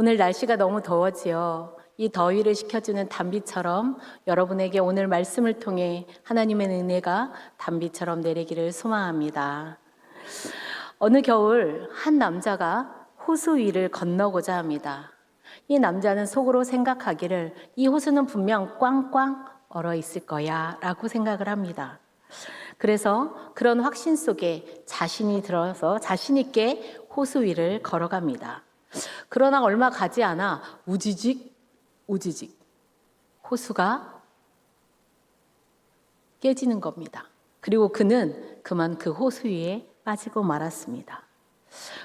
오늘 날씨가 너무 더워지요. 이 더위를 식혀주는 단비처럼 여러분에게 오늘 말씀을 통해 하나님의 은혜가 단비처럼 내리기를 소망합니다. 어느 겨울 한 남자가 호수 위를 건너고자 합니다. 이 남자는 속으로 생각하기를 이 호수는 분명 꽝꽝 얼어 있을 거야 라고 생각을 합니다. 그래서 그런 확신 속에 자신이 들어서 자신 있게 호수 위를 걸어갑니다. 그러나 얼마 가지 않아 우지직 호수가 깨지는 겁니다. 그리고 그는 그만 그 호수 위에 빠지고 말았습니다.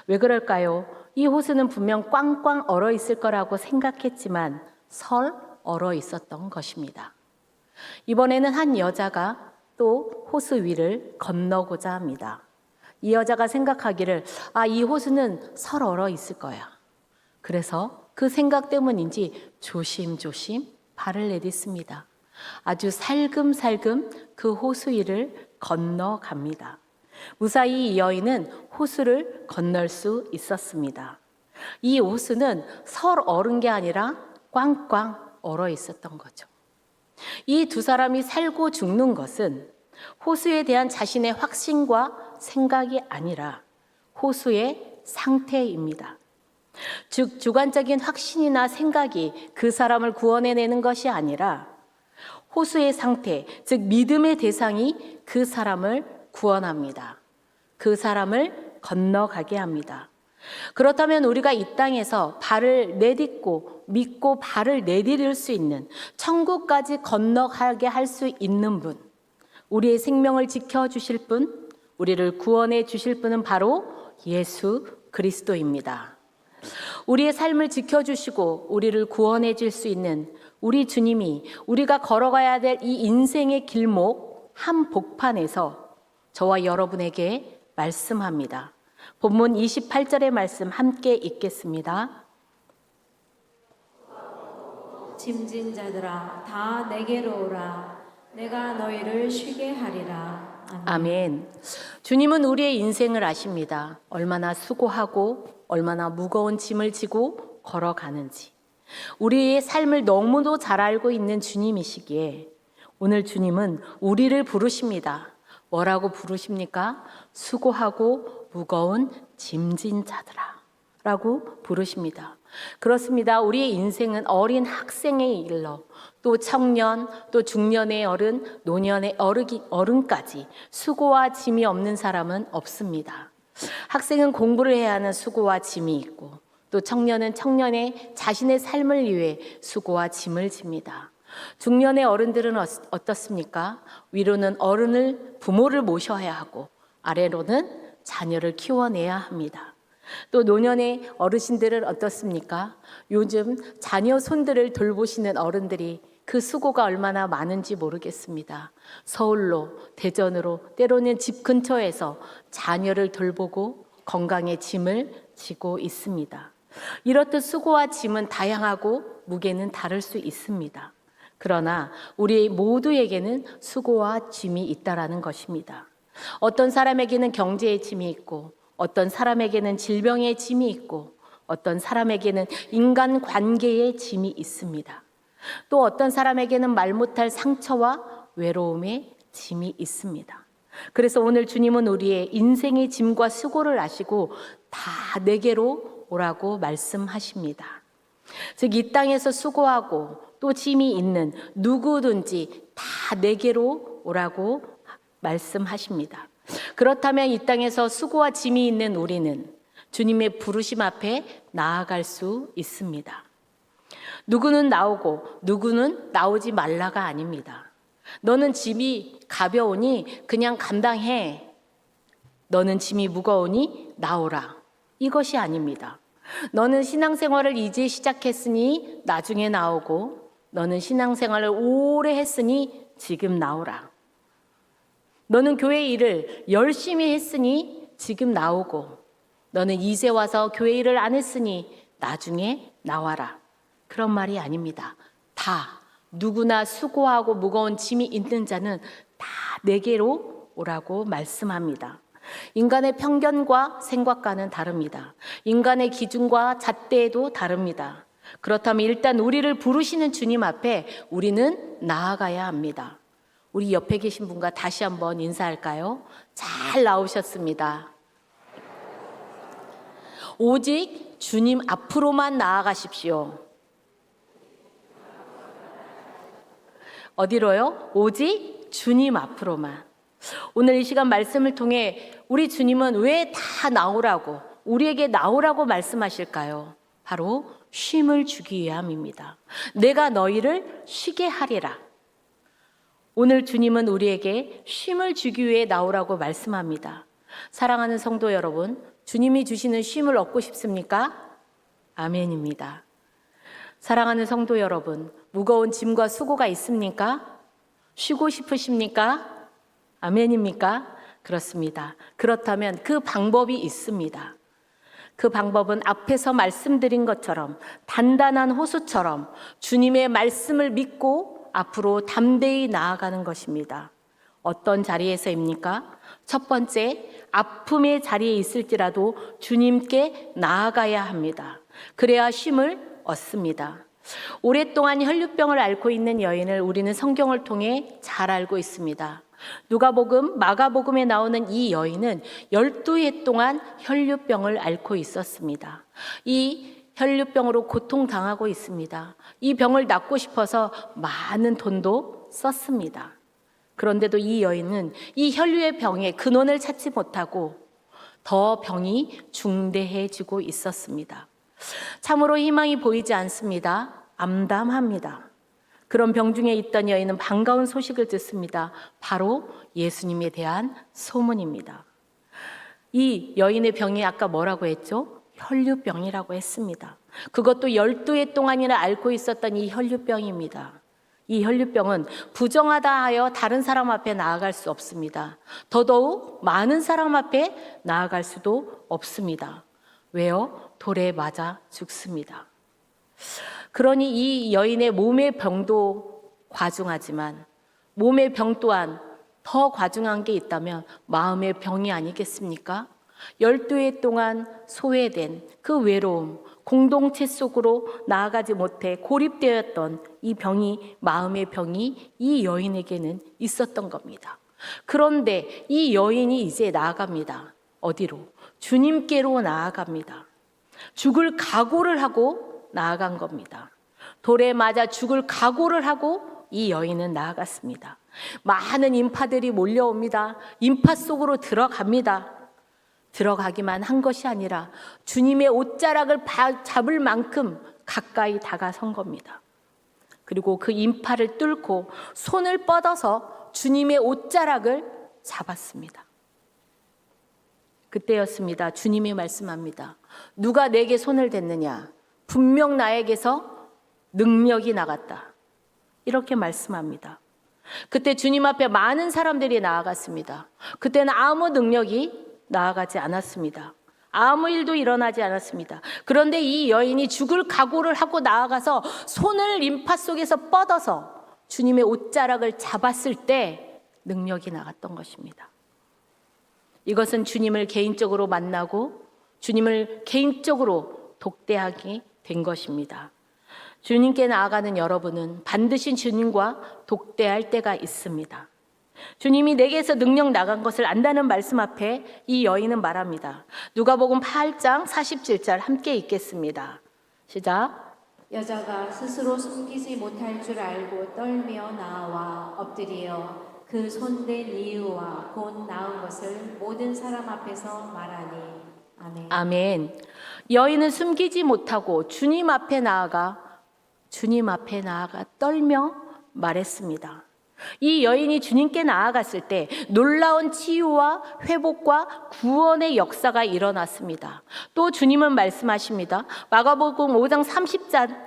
왜 그럴까요? 이 호수는 분명 꽝꽝 얼어 있을 거라고 생각했지만 설 얼어 있었던 것입니다. 이번에는 한 여자가 또 호수 위를 건너고자 합니다. 이 여자가 생각하기를 이 호수는 설 얼어 있을 거야. 그래서 그 생각 때문인지 조심조심 발을 내딛습니다. 아주 살금살금 그 호수 위를 건너갑니다. 무사히 이 여인은 호수를 건널 수 있었습니다. 이 호수는 설 얼은 게 아니라 꽝꽝 얼어 있었던 거죠. 이 두 사람이 살고 죽는 것은 호수에 대한 자신의 확신과 생각이 아니라 호수의 상태입니다. 즉 주관적인 확신이나 생각이 그 사람을 구원해내는 것이 아니라 호수의 상태, 즉 믿음의 대상이 그 사람을 구원합니다. 그 사람을 건너가게 합니다. 그렇다면 우리가 이 땅에서 발을 내딛고 믿고 발을 내디딜 수 있는, 천국까지 건너가게 할 수 있는 분, 우리의 생명을 지켜주실 분, 우리를 구원해 주실 분은 바로 예수 그리스도입니다. 우리의 삶을 지켜주시고 우리를 구원해 줄 수 있는 우리 주님이 우리가 걸어가야 될 이 인생의 길목 한복판에서 저와 여러분에게 말씀합니다. 본문 28절의 말씀 함께 읽겠습니다. 짐진 자들아 다 내게로 오라. 내가 너희를 쉬게 하리라. 아멘. 주님은 우리의 인생을 아십니다. 얼마나 수고하고 얼마나 무거운 짐을 지고 걸어가는지. 우리의 삶을 너무도 잘 알고 있는 주님이시기에 오늘 주님은 우리를 부르십니다. 뭐라고 부르십니까? 수고하고 무거운 짐진 자들아 라고 부르십니다. 그렇습니다. 우리의 인생은 어린 학생에 이르러 또 청년, 또 중년의 어른, 노년의 어른까지 수고와 짐이 없는 사람은 없습니다. 학생은 공부를 해야 하는 수고와 짐이 있고 또 청년은 청년의 자신의 삶을 위해 수고와 짐을 집니다. 중년의 어른들은 어떻습니까? 위로는 어른을, 부모를 모셔야 하고 아래로는 자녀를 키워내야 합니다. 또 노년의 어르신들은 어떻습니까? 요즘 자녀 손들을 돌보시는 어른들이 그 수고가 얼마나 많은지 모르겠습니다. 서울로, 대전으로, 때로는 집 근처에서 자녀를 돌보고 건강의 짐을 지고 있습니다. 이렇듯 수고와 짐은 다양하고 무게는 다를 수 있습니다. 그러나 우리 모두에게는 수고와 짐이 있다라는 것입니다. 어떤 사람에게는 경제의 짐이 있고 어떤 사람에게는 질병의 짐이 있고 어떤 사람에게는 인간관계의 짐이 있습니다. 또 어떤 사람에게는 말 못할 상처와 외로움의 짐이 있습니다. 그래서 오늘 주님은 우리의 인생의 짐과 수고를 아시고 다 내게로 오라고 말씀하십니다. 즉 이 땅에서 수고하고 또 짐이 있는 누구든지 다 내게로 오라고 말씀하십니다. 그렇다면 이 땅에서 수고와 짐이 있는 우리는 주님의 부르심 앞에 나아갈 수 있습니다. 누구는 나오고 누구는 나오지 말라가 아닙니다. 너는 짐이 가벼우니 그냥 감당해. 너는 짐이 무거우니 나오라. 이것이 아닙니다. 너는 신앙생활을 이제 시작했으니 나중에 나오고 너는 신앙생활을 오래 했으니 지금 나오라. 너는 교회 일을 열심히 했으니 지금 나오고 너는 이제 와서 교회 일을 안 했으니 나중에 나와라. 그런 말이 아닙니다. 다 누구나 수고하고 무거운 짐이 있는 자는 다 내게로 오라고 말씀합니다. 인간의 편견과 생각과는 다릅니다. 인간의 기준과 잣대도 다릅니다. 그렇다면 일단 우리를 부르시는 주님 앞에 우리는 나아가야 합니다. 우리 옆에 계신 분과 다시 한번 인사할까요? 잘 나오셨습니다. 오직 주님 앞으로만 나아가십시오. 어디로요? 오직 주님 앞으로만. 오늘 이 시간 말씀을 통해 우리 주님은 왜 다 나오라고, 우리에게 나오라고 말씀하실까요? 바로 쉼을 주기 위함입니다. 내가 너희를 쉬게 하리라. 오늘 주님은 우리에게 쉼을 주기 위해 나오라고 말씀합니다. 사랑하는 성도 여러분, 주님이 주시는 쉼을 얻고 싶습니까? 아멘입니다. 사랑하는 성도 여러분, 무거운 짐과 수고가 있습니까? 쉬고 싶으십니까? 아멘입니까? 그렇습니다. 그렇다면 그 방법이 있습니다. 그 방법은 앞에서 말씀드린 것처럼 단단한 호수처럼 주님의 말씀을 믿고 앞으로 담대히 나아가는 것입니다. 어떤 자리에서입니까? 첫 번째, 아픔의 자리에 있을지라도 주님께 나아가야 합니다. 그래야 쉼을 얻습니다. 오랫동안 혈류병을 앓고 있는 여인을 우리는 성경을 통해 잘 알고 있습니다. 누가복음, 마가복음에 나오는 이 여인은 12해 동안 혈류병을 앓고 있었습니다. 이 혈류병으로 고통당하고 있습니다. 이 병을 낫고 싶어서 많은 돈도 썼습니다. 그런데도 이 여인은 이 혈류의 병의 근원을 찾지 못하고 더 병이 중대해지고 있었습니다. 참으로 희망이 보이지 않습니다. 암담합니다. 그런 병 중에 있던 여인은 반가운 소식을 듣습니다. 바로 예수님에 대한 소문입니다. 이 여인의 병이 아까 뭐라고 했죠? 혈류병이라고 했습니다. 그것도 12해 동안이나 앓고 있었던 이 혈류병입니다. 이 혈류병은 부정하다 하여 다른 사람 앞에 나아갈 수 없습니다. 더더욱 많은 사람 앞에 나아갈 수도 없습니다. 왜요? 돌에 맞아 죽습니다. 그러니 이 여인의 몸의 병도 과중하지만 몸의 병 또한 더 과중한 게 있다면 마음의 병이 아니겠습니까? 12해 동안 소외된 그 외로움, 공동체 속으로 나아가지 못해 고립되었던 이 병이, 마음의 병이 이 여인에게는 있었던 겁니다. 그런데 이 여인이 이제 나아갑니다. 어디로? 주님께로 나아갑니다. 죽을 각오를 하고 나아간 겁니다. 돌에 맞아 죽을 각오를 하고 이 여인은 나아갔습니다. 많은 인파들이 몰려옵니다. 인파 속으로 들어갑니다. 들어가기만 한 것이 아니라 주님의 옷자락을 잡을 만큼 가까이 다가선 겁니다. 그리고 그 인파를 뚫고 손을 뻗어서 주님의 옷자락을 잡았습니다. 그때였습니다. 주님이 말씀합니다. 누가 내게 손을 댔느냐? 분명 나에게서 능력이 나갔다. 이렇게 말씀합니다. 그때 주님 앞에 많은 사람들이 나아갔습니다. 그때는 아무 능력이 나아가지 않았습니다. 아무 일도 일어나지 않았습니다. 그런데 이 여인이 죽을 각오를 하고 나아가서 손을 인파 속에서 뻗어서 주님의 옷자락을 잡았을 때 능력이 나갔던 것입니다. 이것은 주님을 개인적으로 만나고 주님을 개인적으로 독대하게 된 것입니다. 주님께 나아가는 여러분은 반드시 주님과 독대할 때가 있습니다. 주님이 내게서 능력 나간 것을 안다는 말씀 앞에 이 여인은 말합니다. 누가복음 8장 47절 함께 읽겠습니다. 시작. 여자가 스스로 숨기지 못할 줄 알고 떨며 나와 엎드려 그 손댄 이유와 곧 나은 것을 모든 사람 앞에서 말하니. 아멘. 아멘. 여인은 숨기지 못하고 주님 앞에 나아가 떨며 말했습니다. 이 여인이 주님께 나아갔을 때 놀라운 치유와 회복과 구원의 역사가 일어났습니다. 또 주님은 말씀하십니다. 마가복음 5장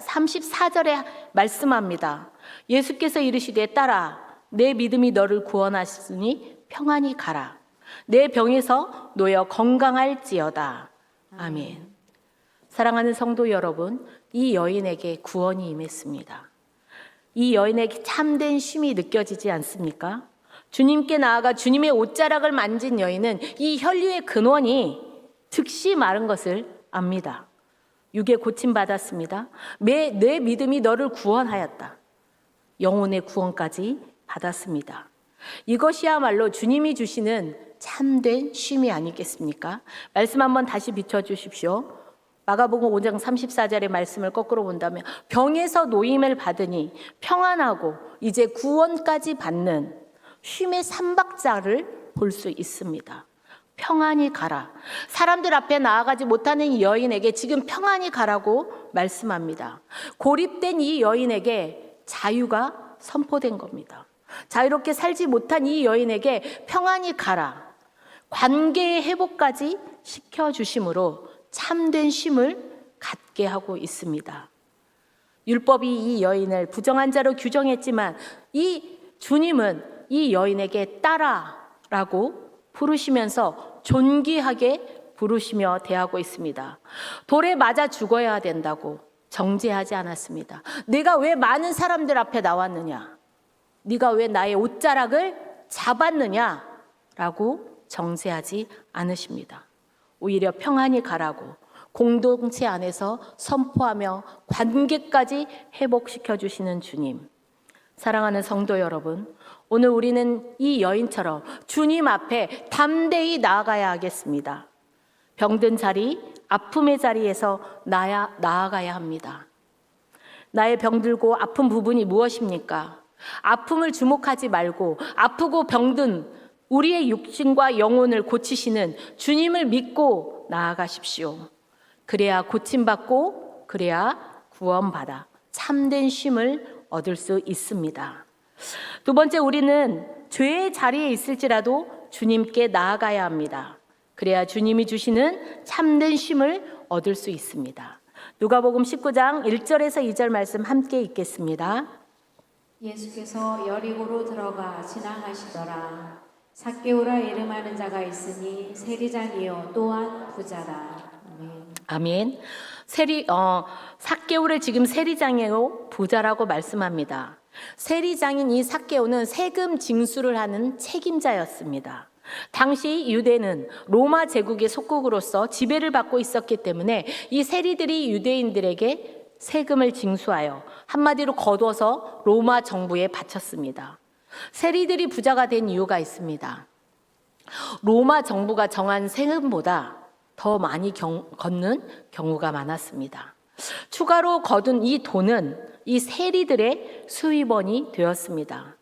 34절에 말씀합니다. 예수께서 이르시되 딸아 내 믿음이 너를 구원하시니 평안히 가라. 내 병에서 놓여 건강할지어다. 아멘. 사랑하는 성도 여러분, 이 여인에게 구원이 임했습니다. 이 여인에게 참된 쉼이 느껴지지 않습니까? 주님께 나아가 주님의 옷자락을 만진 여인은 이 혈류의 근원이 즉시 마른 것을 압니다. 육에 고침받았습니다. 내 믿음이 너를 구원하였다. 영혼의 구원까지 받았습니다. 이것이야말로 주님이 주시는 참된 쉼이 아니겠습니까? 말씀 한번 다시 비춰주십시오. 마가복음 5장 34절의 말씀을 거꾸로 본다면 병에서 노임을 받으니 평안하고 이제 구원까지 받는 쉼의 삼박자를 볼 수 있습니다. 평안히 가라. 사람들 앞에 나아가지 못하는 이 여인에게 지금 평안히 가라고 말씀합니다. 고립된 이 여인에게 자유가 선포된 겁니다. 자유롭게 살지 못한 이 여인에게 평안히 가라. 관계의 회복까지 시켜주심으로 참된 쉼을 갖게 하고 있습니다. 율법이 이 여인을 부정한 자로 규정했지만 이 주님은 이 여인에게 딸아라고 부르시면서 존귀하게 부르시며 대하고 있습니다. 돌에 맞아 죽어야 된다고 정죄하지 않았습니다. 네가 왜 많은 사람들 앞에 나왔느냐? 네가 왜 나의 옷자락을 잡았느냐라고 정죄하지 않으십니다. 오히려 평안히 가라고 공동체 안에서 선포하며 관계까지 회복시켜 주시는 주님. 사랑하는 성도 여러분, 오늘 우리는 이 여인처럼 주님 앞에 담대히 나아가야 하겠습니다. 병든 자리, 아픔의 자리에서 나아가야 합니다. 나의 병들고 아픈 부분이 무엇입니까? 아픔을 주목하지 말고 아프고 병든 우리의 육신과 영혼을 고치시는 주님을 믿고 나아가십시오. 그래야 고침받고 그래야 구원받아 참된 쉼을 얻을 수 있습니다. 두 번째, 우리는 죄의 자리에 있을지라도 주님께 나아가야 합니다. 그래야 주님이 주시는 참된 쉼을 얻을 수 있습니다. 누가복음 19장 1절에서 2절 말씀 함께 읽겠습니다. 예수께서 여리고로 들어가 지나가시더라. 삭개오라 이름하는 자가 있으니 세리장이요 또한 부자라. 아멘. 삭개오를 지금 세리장이요 부자라고 말씀합니다. 세리장인 이 삭개오는 세금 징수를 하는 책임자였습니다. 당시 유대는 로마 제국의 속국으로서 지배를 받고 있었기 때문에 이 세리들이 유대인들에게 세금을 징수하여 한마디로 거둬서 로마 정부에 바쳤습니다. 세리들이 부자가 된 이유가 있습니다. 로마 정부가 정한 세금보다 더 많이 걷는 경우가 많았습니다. 추가로 거둔 이 돈은 이 세리들의 수입원이 되었습니다.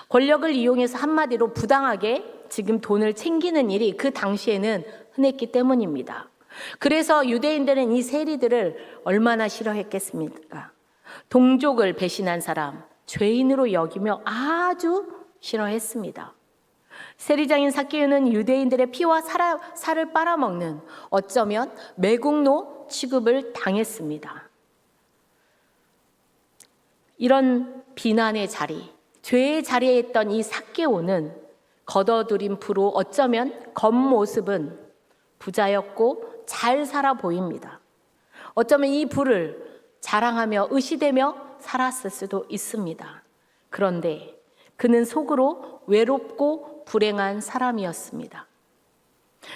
권력을 이용해서 한마디로 부당하게 지금 돈을 챙기는 일이 그 당시에는 흔했기 때문입니다. 그래서 유대인들은 이 세리들을 얼마나 싫어했겠습니까? 동족을 배신한 사람, 죄인으로 여기며 아주 싫어했습니다. 세리장인 삭개오는 유대인들의 피와 살을 빨아먹는 어쩌면 매국노 취급을 당했습니다. 이런 비난의 자리, 죄의 자리에 있던 이 삭개오는 걷어들인 부로 어쩌면 겉모습은 부자였고 잘 살아 보입니다. 어쩌면 이 부를 자랑하며 의시되며 살았을 수도 있습니다. 그런데 그는 속으로 외롭고 불행한 사람이었습니다.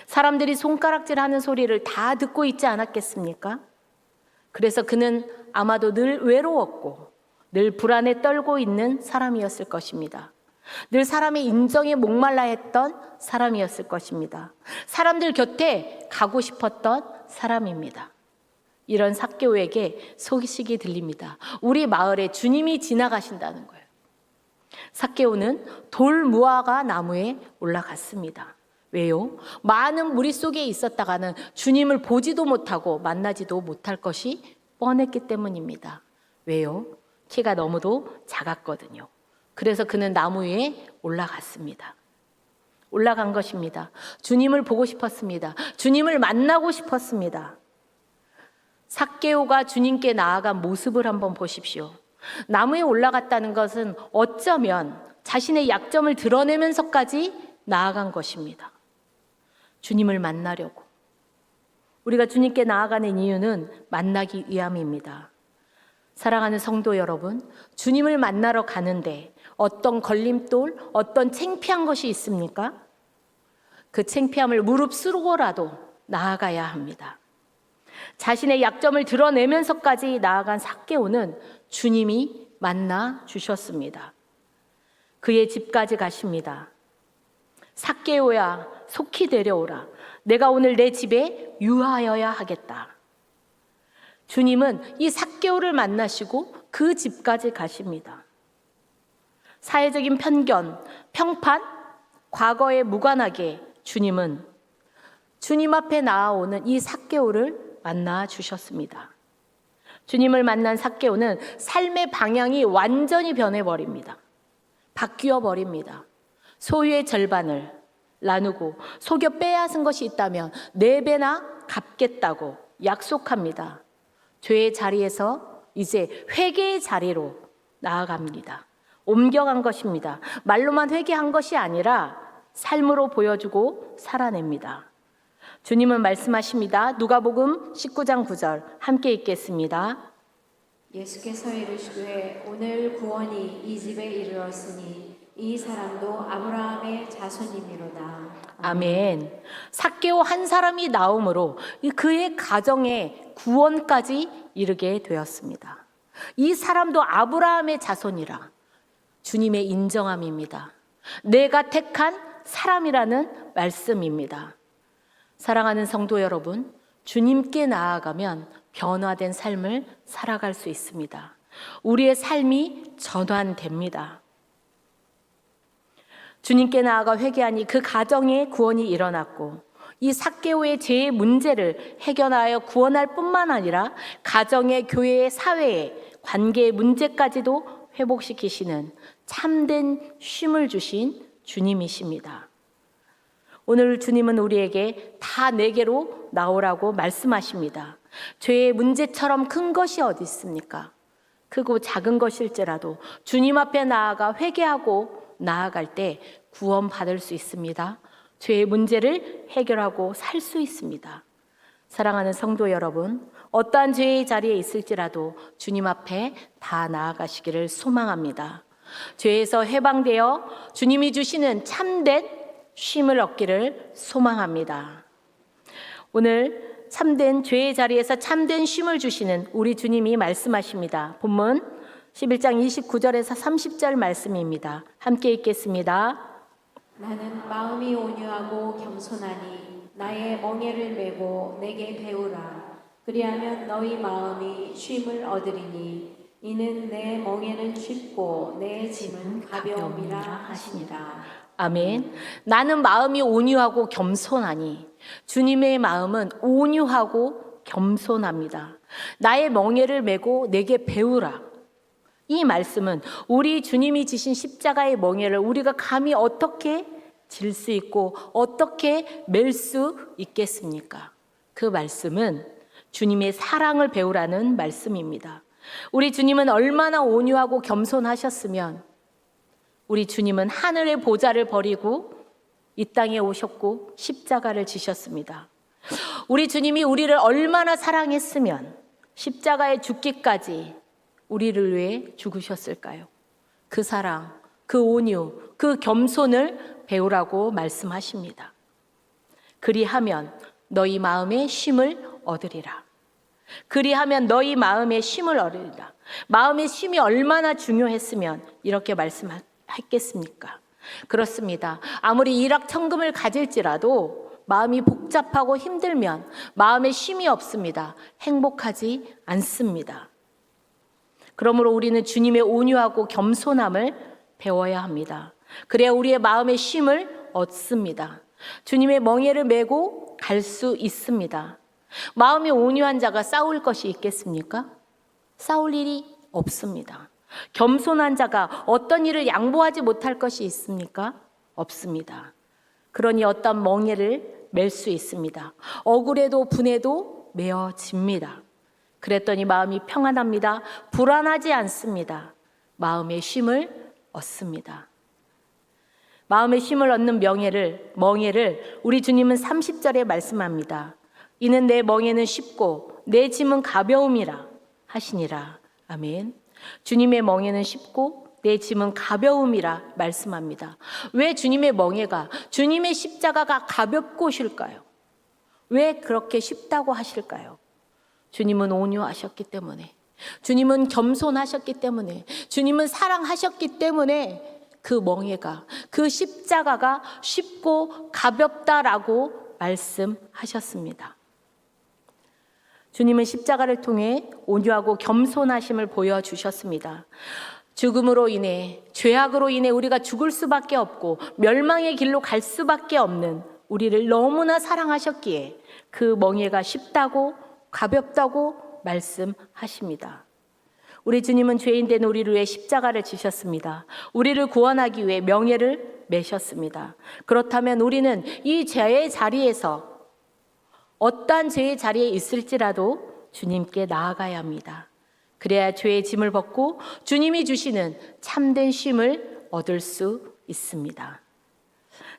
사람들이 손가락질하는 소리를 다 듣고 있지 않았겠습니까? 그래서 그는 아마도 늘 외로웠고 늘 불안에 떨고 있는 사람이었을 것입니다. 늘 사람의 인정에 목말라 했던 사람이었을 것입니다. 사람들 곁에 가고 싶었던 사람입니다. 이런 삭개오에게 소식이 들립니다. 우리 마을에 주님이 지나가신다는 거예요. 삭개오는 돌무화과 나무에 올라갔습니다. 왜요? 많은 무리 속에 있었다가는 주님을 보지도 못하고 만나지도 못할 것이 뻔했기 때문입니다. 왜요? 키가 너무도 작았거든요. 그래서 그는 나무 위에 올라갔습니다. 올라간 것입니다. 주님을 보고 싶었습니다. 주님을 만나고 싶었습니다. 삭개오가 주님께 나아간 모습을 한번 보십시오. 나무에 올라갔다는 것은 어쩌면 자신의 약점을 드러내면서까지 나아간 것입니다. 주님을 만나려고. 우리가 주님께 나아가는 이유는 만나기 위함입니다. 사랑하는 성도 여러분, 주님을 만나러 가는데 어떤 걸림돌, 어떤 창피한 것이 있습니까? 그 창피함을 무릅쓰고라도 나아가야 합니다. 자신의 약점을 드러내면서까지 나아간 삭개오는 주님이 만나 주셨습니다. 그의 집까지 가십니다. 삭개오야, 속히 내려오라. 내가 오늘 내 집에 유하여야 하겠다. 주님은 이 삭개오를 만나시고 그 집까지 가십니다. 사회적인 편견, 평판, 과거에 무관하게 주님은 주님 앞에 나아오는 이 삭개오를 만나 주셨습니다. 주님을 만난 삭개오는 삶의 방향이 완전히 변해버립니다. 바뀌어 버립니다. 소유의 절반을 나누고 속여 빼앗은 것이 있다면 4배나 갚겠다고 약속합니다. 죄의 자리에서 이제 회개의 자리로 나아갑니다. 옮겨간 것입니다. 말로만 회개한 것이 아니라 삶으로 보여주고 살아냅니다. 주님은 말씀하십니다. 누가복음 19장 9절 함께 읽겠습니다. 예수께서 이르시되 오늘 구원이 이 집에 이르렀으니 이 사람도 아브라함의 자손이미로다. 아멘. 삭개오 한 사람이 나옴으로 그의 가정의 구원까지 이르게 되었습니다. 이 사람도 아브라함의 자손이라 주님의 인정함입니다. 내가 택한 사람이라는 말씀입니다. 사랑하는 성도 여러분, 주님께 나아가면 변화된 삶을 살아갈 수 있습니다. 우리의 삶이 전환됩니다. 주님께 나아가 회개하니 그 가정에 구원이 일어났고 이 삭개오의 죄의 문제를 해결하여 구원할 뿐만 아니라 가정의, 교회의, 사회의 관계의 문제까지도 회복시키시는 참된 쉼을 주신 주님이십니다. 오늘 주님은 우리에게 다 내게로 나오라고 말씀하십니다. 죄의 문제처럼 큰 것이 어디 있습니까? 크고 작은 것일지라도 주님 앞에 나아가 회개하고 나아갈 때 구원받을 수 있습니다. 죄의 문제를 해결하고 살 수 있습니다. 사랑하는 성도 여러분, 어떠한 죄의 자리에 있을지라도 주님 앞에 다 나아가시기를 소망합니다. 죄에서 해방되어 주님이 주시는 참된 쉼을 얻기를 소망합니다. 오늘 참된 죄의 자리에서 참된 쉼을 주시는 우리 주님이 말씀하십니다. 본문 11장 29절에서 30절 말씀입니다. 함께 읽겠습니다. 나는 마음이 온유하고 겸손하니 나의 멍에를 메고 내게 배우라. 그리하면 너희 마음이 쉼을 얻으리니 이는 내 멍에는 쉽고 내 짐은 가벼움이라 하시니라. 아멘. 나는 마음이 온유하고 겸손하니 주님의 마음은 온유하고 겸손합니다. 나의 멍에를 메고 내게 배우라. 이 말씀은 우리 주님이 지신 십자가의 멍에를 우리가 감히 어떻게 질 수 있고 어떻게 맬 수 있겠습니까? 그 말씀은 주님의 사랑을 배우라는 말씀입니다. 우리 주님은 얼마나 온유하고 겸손하셨으면 우리 주님은 하늘의 보좌를 버리고 이 땅에 오셨고 십자가를 지셨습니다. 우리 주님이 우리를 얼마나 사랑했으면 십자가에 죽기까지 우리를 위해 죽으셨을까요? 그 사랑, 그 온유, 그 겸손을 배우라고 말씀하십니다. 그리하면 너희 마음에 쉼을 얻으리라. 그리하면 너희 마음에 쉼을 얻으리라. 마음의 쉼이 얼마나 중요했으면 이렇게 말씀했겠습니까? 그렇습니다. 아무리 일확천금을 가질지라도 마음이 복잡하고 힘들면 마음에 쉼이 없습니다. 행복하지 않습니다. 그러므로 우리는 주님의 온유하고 겸손함을 배워야 합니다. 그래야 우리의 마음의 쉼을 얻습니다. 주님의 멍에를 메고 갈 수 있습니다. 마음이 온유한 자가 싸울 것이 있겠습니까? 싸울 일이 없습니다. 겸손한 자가 어떤 일을 양보하지 못할 것이 있습니까? 없습니다. 그러니 어떤 멍에를 맬 수 있습니다. 억울해도 분해도 메어집니다. 그랬더니 마음이 평안합니다. 불안하지 않습니다. 마음의 쉼을 얻습니다. 마음의 쉼을 얻는 멍에를 우리 주님은 30절에 말씀합니다. 이는 내 멍에는 쉽고 내 짐은 가벼움이라 하시니라. 아멘. 주님의 멍에는 쉽고 내 짐은 가벼움이라 말씀합니다. 왜 주님의 멍에가, 주님의 십자가가 가볍고 실까요? 왜 그렇게 쉽다고 하실까요? 주님은 온유하셨기 때문에, 주님은 겸손하셨기 때문에, 주님은 사랑하셨기 때문에 그 멍에가, 그 십자가가 쉽고 가볍다라고 말씀하셨습니다. 주님은 십자가를 통해 온유하고 겸손하심을 보여주셨습니다. 죽음으로 인해, 죄악으로 인해 우리가 죽을 수밖에 없고 멸망의 길로 갈 수밖에 없는 우리를 너무나 사랑하셨기에 그 멍에가 쉽다고 가볍다고 말씀하십니다. 우리 주님은 죄인 된 우리를 위해 십자가를 지셨습니다. 우리를 구원하기 위해 명예를 매셨습니다. 그렇다면 우리는 이 죄의 자리에서 어떠한 죄의 자리에 있을지라도 주님께 나아가야 합니다. 그래야 죄의 짐을 벗고 주님이 주시는 참된 쉼을 얻을 수 있습니다.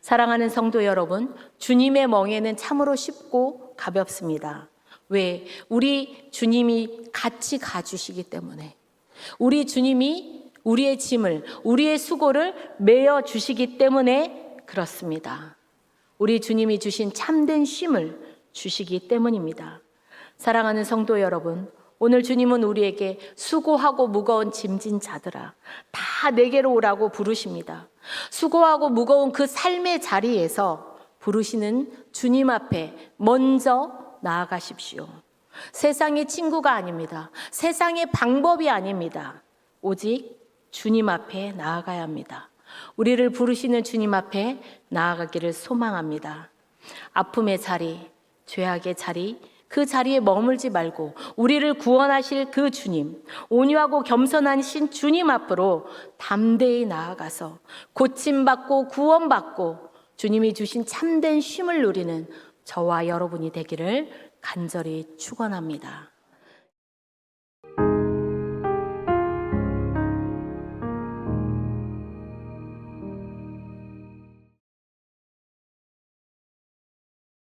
사랑하는 성도 여러분, 주님의 멍에는 참으로 쉽고 가볍습니다. 왜? 우리 주님이 같이 가주시기 때문에, 우리 주님이 우리의 짐을, 우리의 수고를 메어 주시기 때문에 그렇습니다. 우리 주님이 주신 참된 쉼을 주시기 때문입니다. 사랑하는 성도 여러분, 오늘 주님은 우리에게 수고하고 무거운 짐진 자들아, 다 내게로 오라고 부르십니다. 수고하고 무거운 그 삶의 자리에서 부르시는 주님 앞에 먼저 나아가십시오. 세상의 친구가 아닙니다. 세상의 방법이 아닙니다. 오직 주님 앞에 나아가야 합니다. 우리를 부르시는 주님 앞에 나아가기를 소망합니다. 아픔의 자리, 죄악의 자리, 그 자리에 머물지 말고 우리를 구원하실 그 주님, 온유하고 겸손하신 주님 앞으로 담대히 나아가서 고침받고 구원받고 주님이 주신 참된 쉼을 누리는 저와 여러분이 되기를 간절히 축원합니다.